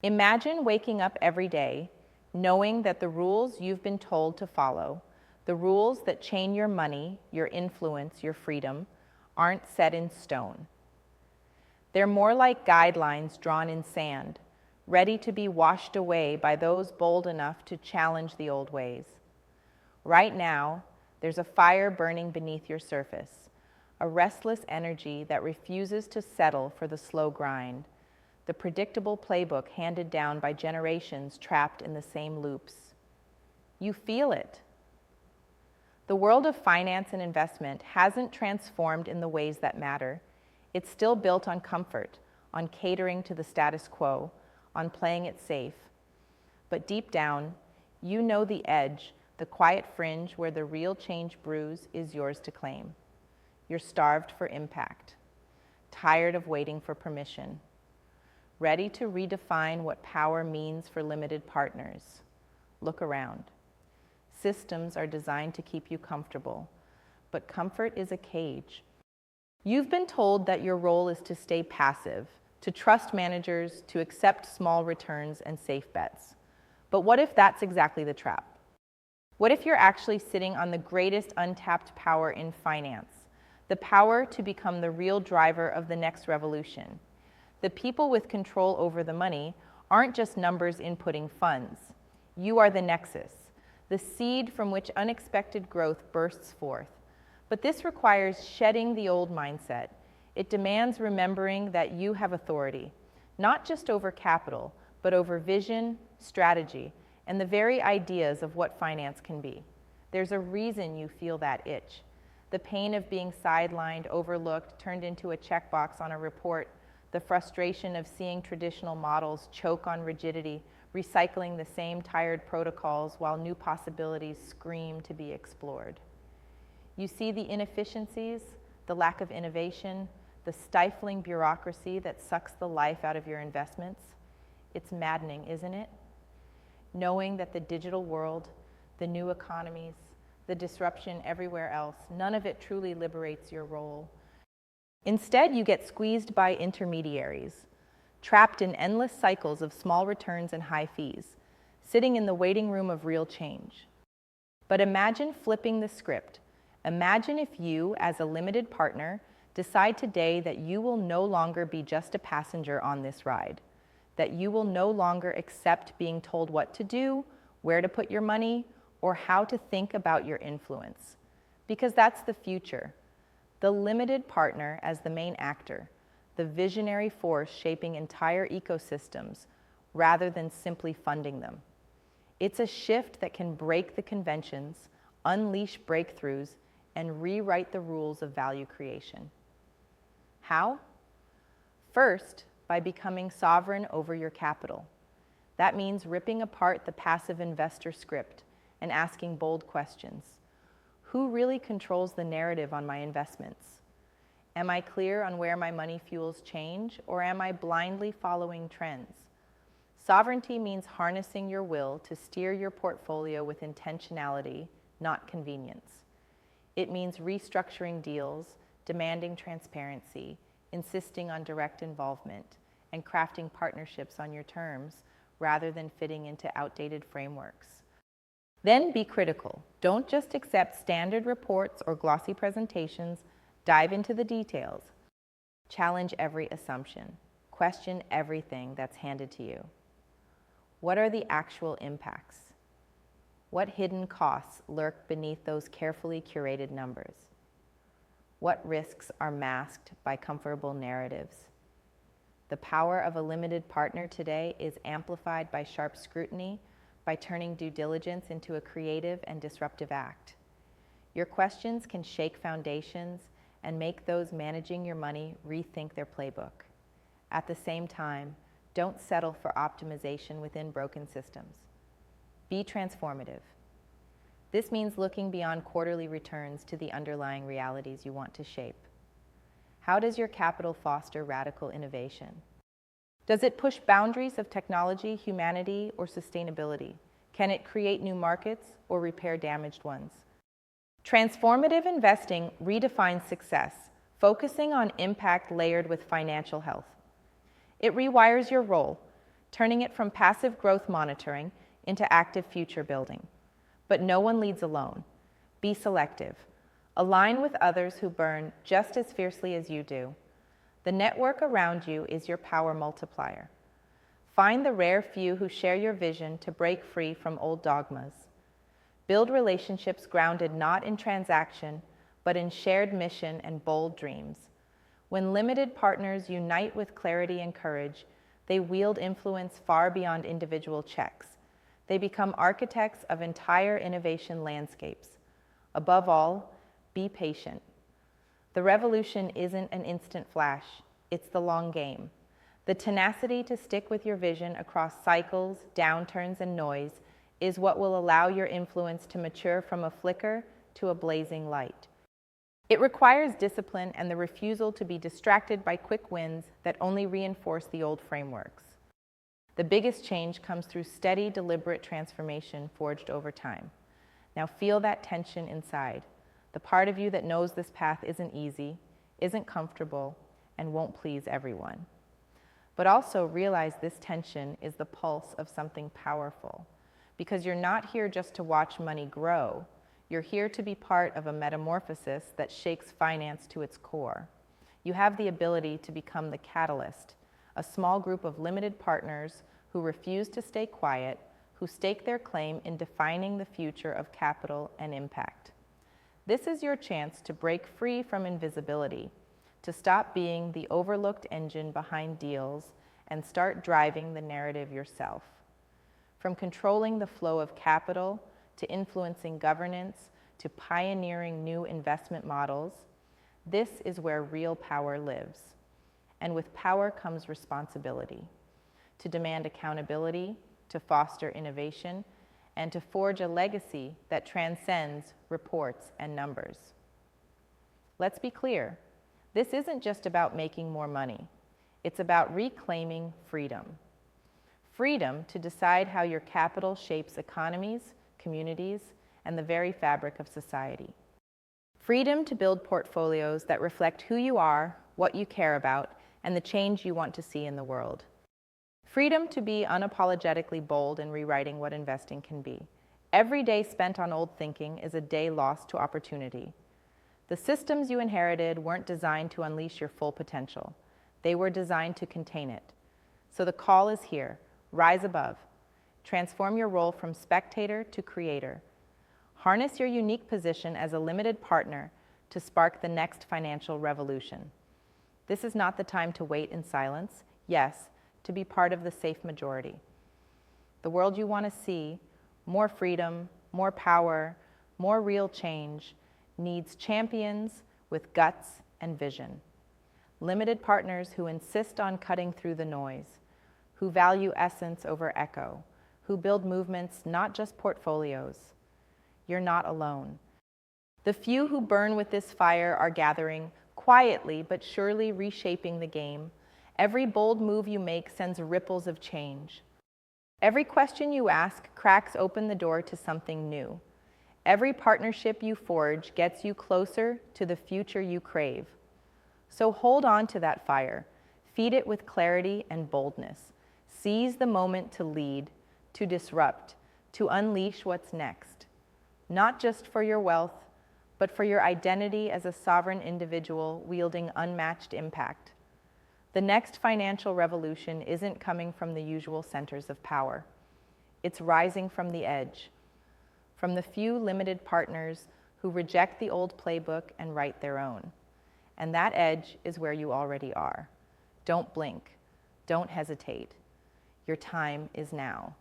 Imagine waking up every day knowing that the rules you've been told to follow, the rules that chain your money, your influence, your freedom, aren't set in stone. They're more like guidelines drawn in sand, ready to be washed away by those bold enough to challenge the old ways. Right now, there's a fire burning beneath your surface, a restless energy that refuses to settle for the slow grind, the predictable playbook handed down by generations trapped in the same loops. You feel it. The world of finance and investment hasn't transformed in the ways that matter. It's still built on comfort, on catering to the status quo, on playing it safe. But deep down, you know the edge, the quiet fringe where the real change brews is yours to claim. You're starved for impact, tired of waiting for permission, ready to redefine what power means for limited partners. Look around. Systems are designed to keep you comfortable, but comfort is a cage. You've been told that your role is to stay passive, to trust managers, to accept small returns and safe bets. But what if that's exactly the trap? What if you're actually sitting on the greatest untapped power in finance, the power to become the real driver of the next revolution? The people with control over the money aren't just numbers inputting funds. You are the nexus, the seed from which unexpected growth bursts forth. But this requires shedding the old mindset. It demands remembering that you have authority, not just over capital, but over vision, strategy, and the very ideas of what finance can be. There's a reason you feel that itch. The pain of being sidelined, overlooked, turned into a checkbox on a report, the frustration of seeing traditional models choke on rigidity, recycling the same tired protocols while new possibilities scream to be explored. You see the inefficiencies, the lack of innovation, the stifling bureaucracy that sucks the life out of your investments. It's maddening, isn't it? Knowing that the digital world, the new economies, the disruption everywhere else, none of it truly liberates your role. Instead, you get squeezed by intermediaries, trapped in endless cycles of small returns and high fees, sitting in the waiting room of real change. But imagine flipping the script. Imagine if you, as a limited partner, decide today that you will no longer be just a passenger on this ride, that you will no longer accept being told what to do, where to put your money, or how to think about your influence. Because that's the future. The limited partner as the main actor, the visionary force shaping entire ecosystems rather than simply funding them. It's a shift that can break the conventions, unleash breakthroughs, and rewrite the rules of value creation. How? First, by becoming sovereign over your capital. That means ripping apart the passive investor script and asking bold questions. Who really controls the narrative on my investments? Am I clear on where my money fuels change, or am I blindly following trends? Sovereignty means harnessing your will to steer your portfolio with intentionality, not convenience. It means restructuring deals, demanding transparency, insisting on direct involvement, and crafting partnerships on your terms rather than fitting into outdated frameworks. Then be critical. Don't just accept standard reports or glossy presentations. Dive into the details. Challenge every assumption. Question everything that's handed to you. What are the actual impacts? What hidden costs lurk beneath those carefully curated numbers? What risks are masked by comfortable narratives? The power of a limited partner today is amplified by sharp scrutiny, by turning due diligence into a creative and disruptive act. Your questions can shake foundations and make those managing your money rethink their playbook. At the same time, don't settle for optimization within broken systems. Be transformative. This means looking beyond quarterly returns to the underlying realities you want to shape. How does your capital foster radical innovation? Does it push boundaries of technology, humanity, or sustainability? Can it create new markets or repair damaged ones? Transformative investing redefines success, focusing on impact layered with financial health. It rewires your role, turning it from passive growth monitoring into active future building. But no one leads alone. Be selective. Align with others who burn just as fiercely as you do. The network around you is your power multiplier. Find the rare few who share your vision to break free from old dogmas. Build relationships grounded not in transaction, but in shared mission and bold dreams. When limited partners unite with clarity and courage, they wield influence far beyond individual checks. They become architects of entire innovation landscapes. Above all, be patient. The revolution isn't an instant flash, it's the long game. The tenacity to stick with your vision across cycles, downturns, and noise is what will allow your influence to mature from a flicker to a blazing light. It requires discipline and the refusal to be distracted by quick wins that only reinforce the old frameworks. The biggest change comes through steady, deliberate transformation forged over time. Now feel that tension inside, the part of you that knows this path isn't easy, isn't comfortable, and won't please everyone. But also realize this tension is the pulse of something powerful, because you're not here just to watch money grow. You're here to be part of a metamorphosis that shakes finance to its core. You have the ability to become the catalyst, a small group of limited partners who refuse to stay quiet, who stake their claim in defining the future of capital and impact. This is your chance to break free from invisibility, to stop being the overlooked engine behind deals and start driving the narrative yourself. From controlling the flow of capital, to influencing governance, to pioneering new investment models, this is where real power lives. And with power comes responsibility, to demand accountability, to foster innovation, and to forge a legacy that transcends reports and numbers. Let's be clear, this isn't just about making more money. It's about reclaiming freedom. Freedom to decide how your capital shapes economies, communities, and the very fabric of society. Freedom to build portfolios that reflect who you are, what you care about, and the change you want to see in the world. Freedom to be unapologetically bold in rewriting what investing can be. Every day spent on old thinking is a day lost to opportunity. The systems you inherited weren't designed to unleash your full potential. They were designed to contain it. So the call is here. Rise above. Transform your role from spectator to creator. Harness your unique position as a limited partner to spark the next financial revolution. This is not the time to wait in silence. Yes, to be part of the safe majority. The world you want to see, more freedom, more power, more real change, needs champions with guts and vision. Limited partners who insist on cutting through the noise, who value essence over echo, who build movements, not just portfolios. You're not alone. The few who burn with this fire are gathering, quietly but surely reshaping the game. Every bold move you make sends ripples of change. Every question you ask cracks open the door to something new. Every partnership you forge gets you closer to the future you crave. So hold on to that fire. Feed it with clarity and boldness. Seize the moment to lead, to disrupt, to unleash what's next. Not just for your wealth, but for your identity as a sovereign individual wielding unmatched impact. The next financial revolution isn't coming from the usual centers of power. It's rising from the edge, from the few limited partners who reject the old playbook and write their own. And that edge is where you already are. Don't blink. Don't hesitate. Your time is now.